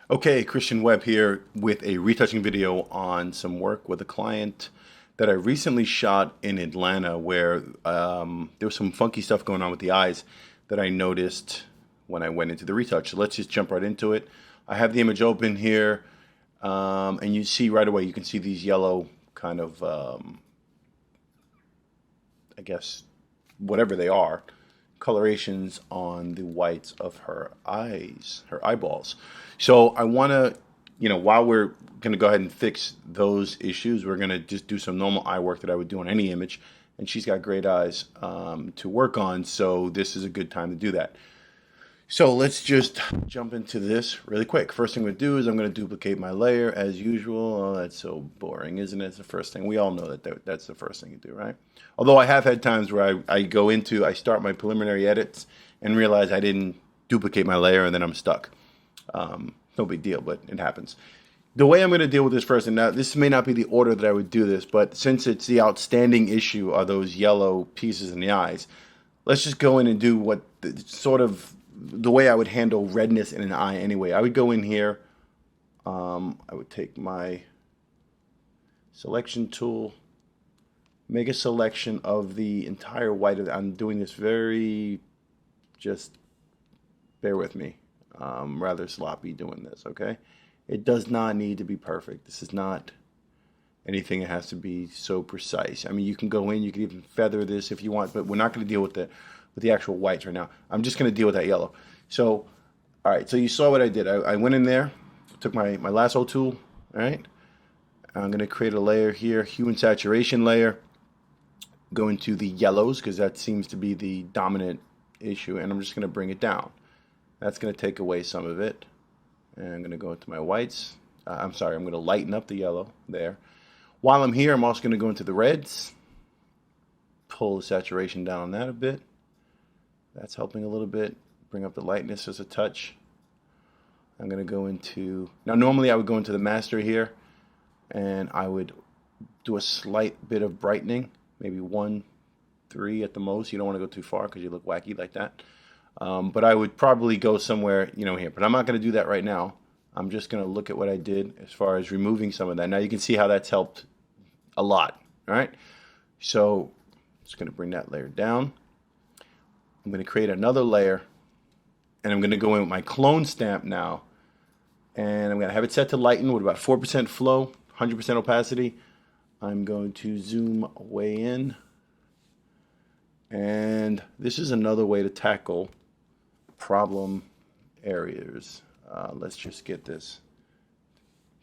Okay, Christian Webb here with a retouching video on some work with a client that I recently shot in Atlanta where there was some funky stuff going on with the eyes that I noticed when I went into the retouch. So let's just jump right into it. I have the image open here, and you see right away, you can see these yellow kind of, I guess, whatever they are, colorations on the whites of her eyes, her eyeballs. So I want to, while we're going to go ahead and fix those issues, we're going to just do some normal eye work that I would do on any image. And she's got great eyes to work on, so this is a good time to do that. So let's just jump into this really quick. First thing I'm going to do is I'm going to duplicate my layer as usual. Oh, that's so boring, isn't it? It's the first thing. We all know that's the first thing you do, right? Although I have had times where I start my preliminary edits and realize I didn't duplicate my layer and then I'm stuck. No big deal, but it happens. The way I'm going to deal with this first, and now this may not be the order that I would do this, but since it's the outstanding issue are those yellow pieces in the eyes, let's just go in and do what the way I would handle redness in an eye anyway. I would go in here. I would take my selection tool, make a selection of the entire white. I'm doing this just bear with me. Rather sloppy doing this, okay? It does not need to be perfect. This is not anything that has to be so precise. I mean, you can go in, you can even feather this if you want, but we're not going to deal with the actual whites right now. I'm just going to deal with that yellow. So, all right, so you saw what I did. I went in there, took my lasso tool, all right? I'm going to create a layer here, hue and saturation layer. Go into the yellows because that seems to be the dominant issue, and I'm just going to bring it down. That's going to take away some of it. And I'm going to go into my whites. I'm going to lighten up the yellow there. While I'm here, I'm also going to go into the reds. Pull the saturation down on that a bit. That's helping a little bit. Bring up the lightness as a touch. I'm going to go into... Now, normally I would go into the master here, and I would do a slight bit of brightening. Maybe 1, 3 at the most. You don't want to go too far because you look wacky like that. But I would probably go somewhere, here. But I'm not going to do that right now. I'm just going to look at what I did as far as removing some of that. Now you can see how that's helped a lot, all right? So I'm just going to bring that layer down. I'm going to create another layer, and I'm going to go in with my clone stamp now. And I'm going to have it set to lighten with about 4% flow, 100% opacity. I'm going to zoom way in. And this is another way to tackle problem areas. Let's just get this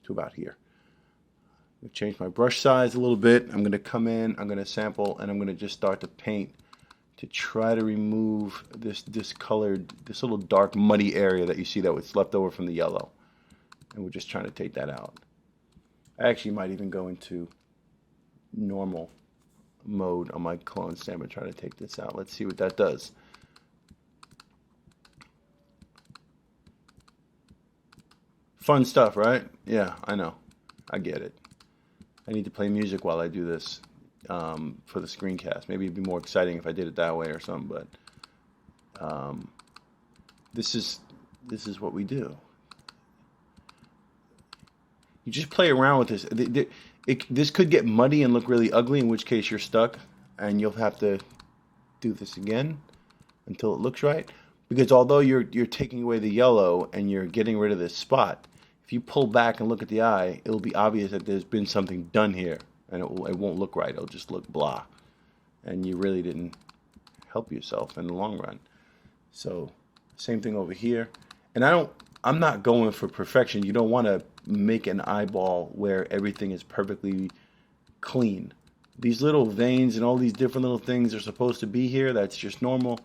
to about here. I'm going to change my brush size a little bit. I'm going to come in, I'm going to sample, and I'm going to just start to paint to try to remove this discolored, this little dark muddy area that you see that was left over from the yellow. And we're just trying to take that out. I actually might even go into normal mode on my clone stamp and try to take this out. Let's see what that does. Fun stuff, right? Yeah, I know. I get it. I need to play music while I do this for the screencast. Maybe it'd be more exciting if I did it that way or something, but this is what we do. You just play around with this. This could get muddy and look really ugly, in which case you're stuck, and you'll have to do this again until it looks right. Because although you're taking away the yellow and you're getting rid of this spot, if you pull back and look at the eye, it'll be obvious that there's been something done here, and it won't look right. It'll just look blah, and you really didn't help yourself in the long run. So same thing over here. And I'm not going for perfection. You don't want to make an eyeball where everything is perfectly clean. These little veins and all these different little things are supposed to be here. That's just normal.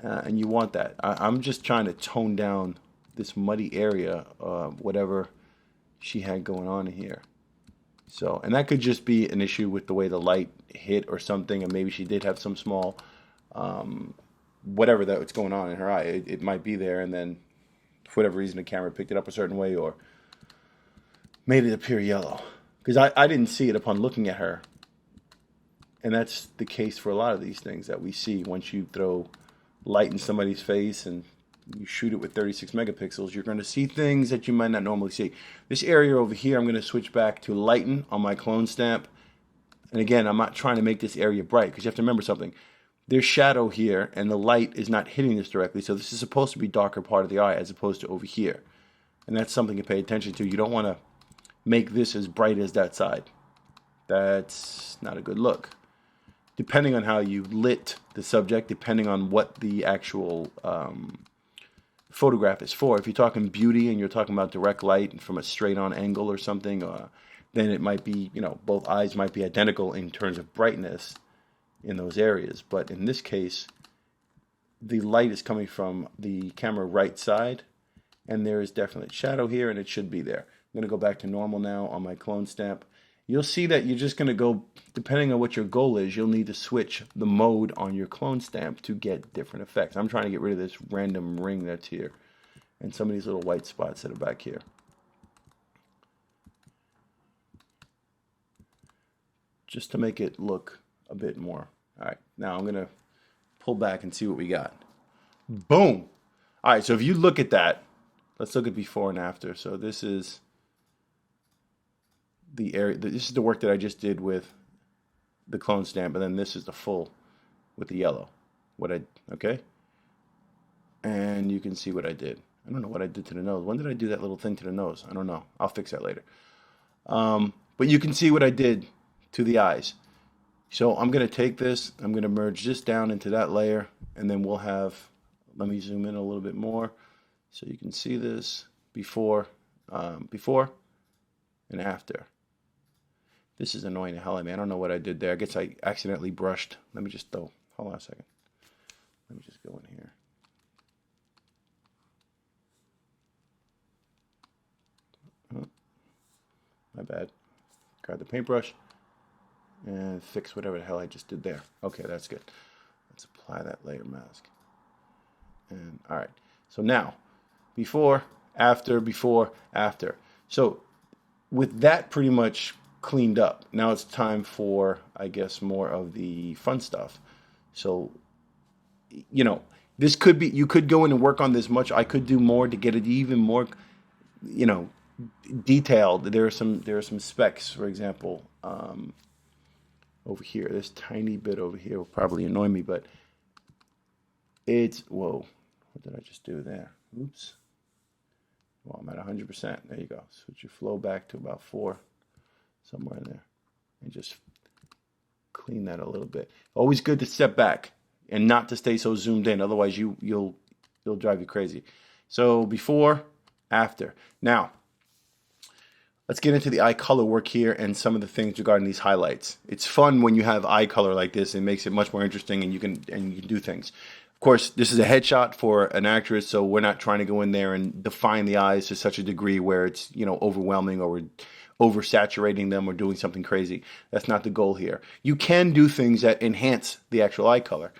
And you want that. I'm just trying to tone down this muddy area, whatever she had going on in here. So, and that could just be an issue with the way the light hit or something, and maybe she did have some small, whatever that's going on in her eye. It might be there, and then for whatever reason the camera picked it up a certain way or made it appear yellow. Because I didn't see it upon looking at her. And that's the case for a lot of these things that we see once you throw light in somebody's face and you shoot it with 36 megapixels, you're going to see things that you might not normally see. This area over here, I'm going to switch back to lighten on my clone stamp. And again, I'm not trying to make this area bright because you have to remember something. There's shadow here and the light is not hitting this directly. So this is supposed to be darker part of the eye as opposed to over here. And that's something to pay attention to. You don't want to make this as bright as that side. That's not a good look. Depending on how you lit the subject, depending on what the actual photograph is for. If you're talking beauty and you're talking about direct light from a straight on angle or something, then it might be, both eyes might be identical in terms of brightness in those areas. But in this case, the light is coming from the camera right side, and there is definitely shadow here, and it should be there. I'm going to go back to normal now on my clone stamp. You'll see that you're just going to go, depending on what your goal is, you'll need to switch the mode on your clone stamp to get different effects. I'm trying to get rid of this random ring that's here and some of these little white spots that are back here. Just to make it look a bit more. All right, now I'm going to pull back and see what we got. Boom! All right, so if you look at that, let's look at before and after. So this is the area, this is the work that I just did with the clone stamp, and then this is the full with the yellow. Okay? And you can see what I did. I don't know what I did to the nose. When did I do that little thing to the nose? I don't know. I'll fix that later. But you can see what I did to the eyes. So I'm going to take this, I'm going to merge this down into that layer, and then we'll have, let me zoom in a little bit more so you can see this before and after. This is annoying the hell out of me. I don't know what I did there. I guess I accidentally brushed. Let me just hold on a second. Let me just go in here. Oh, my bad. Grab the paintbrush and fix whatever the hell I just did there. Okay, that's good. Let's apply that layer mask. And all right. So now, before, after. So with that pretty much cleaned up, now it's time for, I guess, more of the fun stuff. So, this could be, you could go in and work on this much. I could do more to get it even more, detailed. There are some specs, for example, over here. This tiny bit over here will probably annoy me, but whoa, what did I just do there? Oops. Well, I'm at 100%. There you go. Switch your flow back to about 4, somewhere in there, and just clean that a little bit. Always good to step back and not to stay so zoomed in. Otherwise, you'll drive you crazy. So before, after. Now, let's get into the eye color work here and some of the things regarding these highlights. It's fun when you have eye color like this. It makes it much more interesting, and you can do things. Of course, this is a headshot for an actress, so we're not trying to go in there and define the eyes to such a degree where it's overwhelming or we're oversaturating them or doing something crazy. That's not the goal here. You can do things that enhance the actual eye color,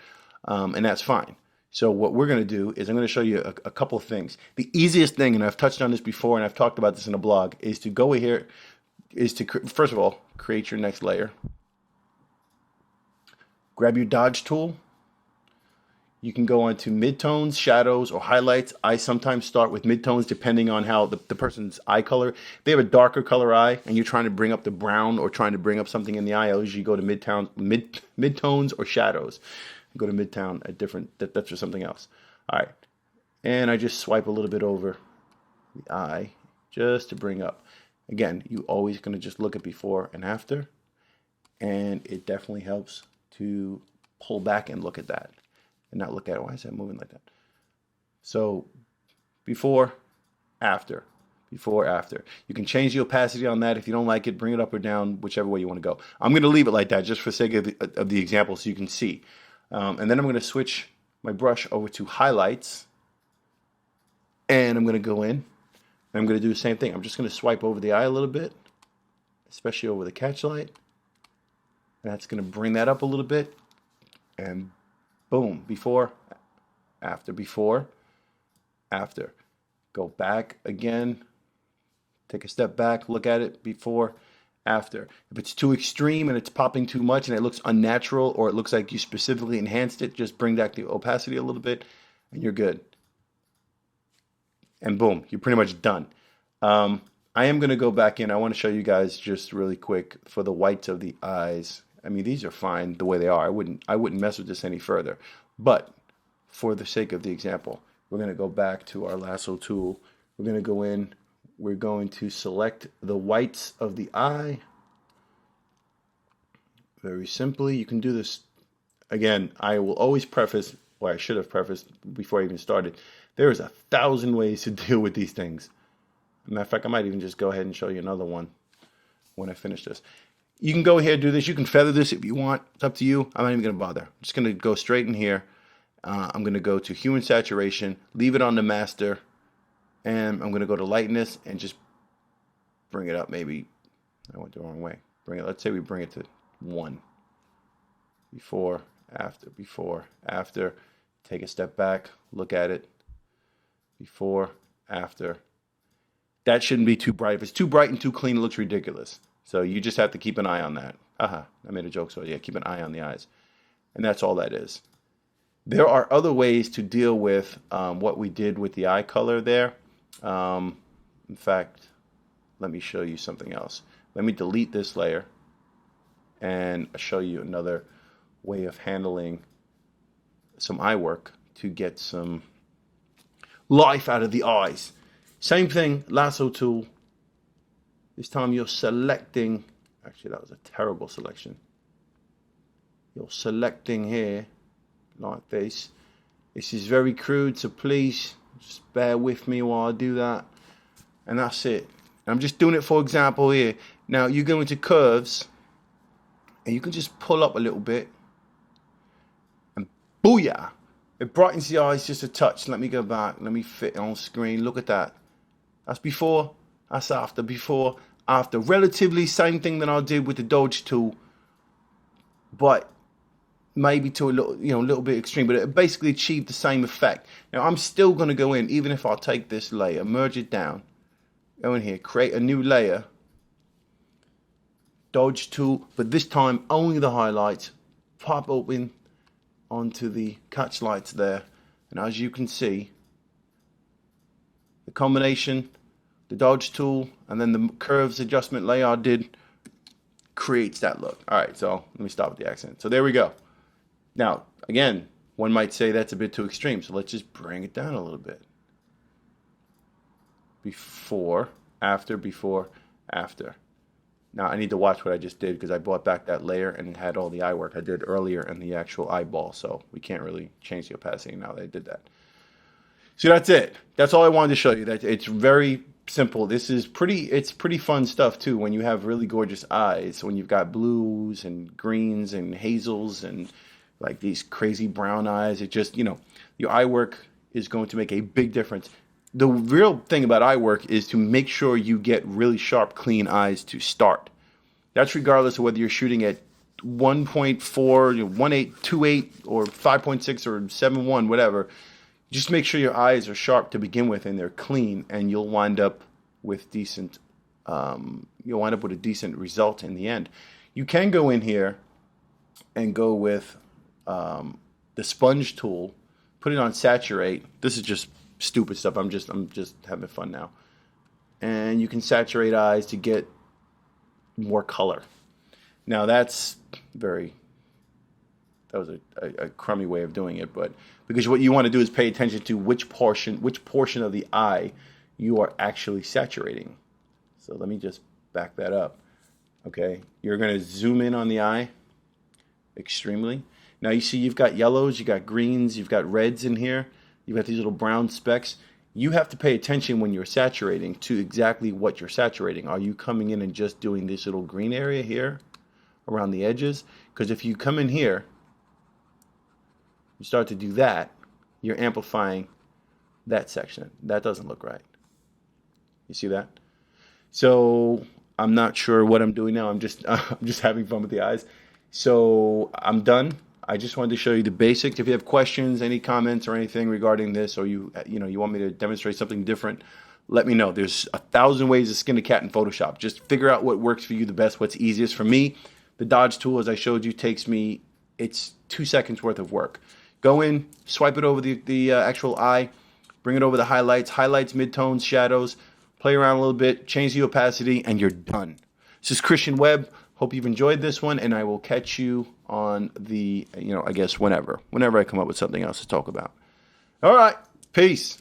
and that's fine. So what we're going to do is I'm going to show you a couple of things. The easiest thing, and I've touched on this before, and I've talked about this in a blog, is to go here, first of all, create your next layer. Grab your dodge tool. You can go on to midtones, shadows, or highlights. I sometimes start with midtones depending on how the person's eye color. If they have a darker color eye and you're trying to bring up the brown or trying to bring up something in the eye, I usually go to midtones or shadows. Go to midtown at that's for something else. All right. And I just swipe a little bit over the eye just to bring up. Again, you always going to just look at before and after. And it definitely helps to pull back and look at that. And not look at it. Why is that moving like that? So before, after. Before, after. You can change the opacity on that. If you don't like it, bring it up or down, whichever way you want to go. I'm going to leave it like that just for the sake of the example so you can see. And then I'm going to switch my brush over to highlights. And I'm going to go in. And I'm going to do the same thing. I'm just going to swipe over the eye a little bit, especially over the catch light. And that's going to bring that up a little bit. And boom, before, after, after. Go back again, take a step back, look at it, before, after. If it's too extreme and it's popping too much and it looks unnatural or it looks like you specifically enhanced it, just bring back the opacity a little bit and you're good. and boom, you're pretty much done. I am going to go back in. I want to show you guys just really quick for the whites of the eyes. I mean, these are fine the way they are. I wouldn't mess with this any further. But for the sake of the example, we're going to go back to our lasso tool. We're going to go in. We're going to select the whites of the eye. Very simply, you can do this. Again, I will always preface, or I should have prefaced before I even started, there is 1,000 ways to deal with these things. Matter of fact, I might even just go ahead and show you another one when I finish this. You can go ahead and do this. You can feather this if you want. It's up to you. I'm not even going to bother. I'm just going to go straight in here. I'm going to go to hue and saturation, leave it on the master, and I'm going to go to lightness and just bring it up. Maybe I went the wrong way. Let's say we bring it to 1. Before, after. Take a step back, look at it. Before, after. That shouldn't be too bright. If it's too bright and too clean, it looks ridiculous. So you just have to keep an eye on that. I made a joke, so yeah, keep an eye on the eyes. And that's all that is. There are other ways to deal with what we did with the eye color there. In fact, let me show you something else. Let me delete this layer and show you another way of handling some eye work to get some life out of the eyes. Same thing, lasso tool. This time you're selecting, actually that was a terrible selection. You're selecting here, like this. This is very crude, so please just bear with me while I do that. And that's it. I'm just doing it for example here. Now you go into curves, and you can just pull up a little bit. And booyah! It brightens the eyes just a touch. Let me go back. Let me fit on screen. Look at that. That's before, that's after. Before, after. Relatively same thing that I did with the Dodge tool, but maybe to a little bit extreme. But it basically achieved the same effect. Now I'm still going to go in, even if I take this layer, merge it down, go in here, create a new layer, Dodge tool, but this time only the highlights, pop open onto the catch lights there, and as you can see, the combination, the Dodge tool, and then the curves adjustment layer I did creates that look. All right, so let me stop with the accent. So there we go. Now, again, one might say that's a bit too extreme, so let's just bring it down a little bit. Before, after. Now, I need to watch what I just did because I brought back that layer and had all the eye work I did earlier in the actual eyeball, so we can't really change the opacity now that I did that. So that's it. That's all I wanted to show you. That it's very simple. It's pretty fun stuff too when you have really gorgeous eyes, when you've got blues and greens and hazels and like these crazy brown eyes. It just, your eye work is going to make a big difference. The real thing about eye work is to make sure you get really sharp, clean eyes to start. That's regardless of whether you're shooting at 1.4, 1.8, or 5.6 or 7.1, whatever. Just make sure your eyes are sharp to begin with and they're clean, and you'll wind up with a decent result in the end. You can go in here and go with the sponge tool, put it on saturate. This is just stupid stuff. I'm just having fun now. And you can saturate eyes to get more color. Now that was a crummy way of doing it, but because what you want to do is pay attention to which portion of the eye you are actually saturating. So let me just back that up. Okay, you're going to zoom in on the eye extremely. Now you see you've got yellows, you've got greens, you've got reds in here. You've got these little brown specks. You have to pay attention when you're saturating to exactly what you're saturating. Are you coming in and just doing this little green area here around the edges? Because if you come in here, you start to do that, you're amplifying that section. That doesn't look right. You see that? So I'm not sure what I'm doing now. I'm just having fun with the eyes. So I'm done. I just wanted to show you the basics. If you have questions, any comments or anything regarding this, or you want me to demonstrate something different, let me know. There's 1,000 ways to skin a cat in Photoshop. Just figure out what works for you the best, what's easiest. For me, the Dodge tool, as I showed you, it's 2 seconds worth of work. Go in, swipe it over the actual eye, bring it over the highlights, midtones, shadows, play around a little bit, change the opacity, and you're done. This is Christian Webb. Hope you've enjoyed this one, and I will catch you on the, I guess whenever I come up with something else to talk about. All right, peace.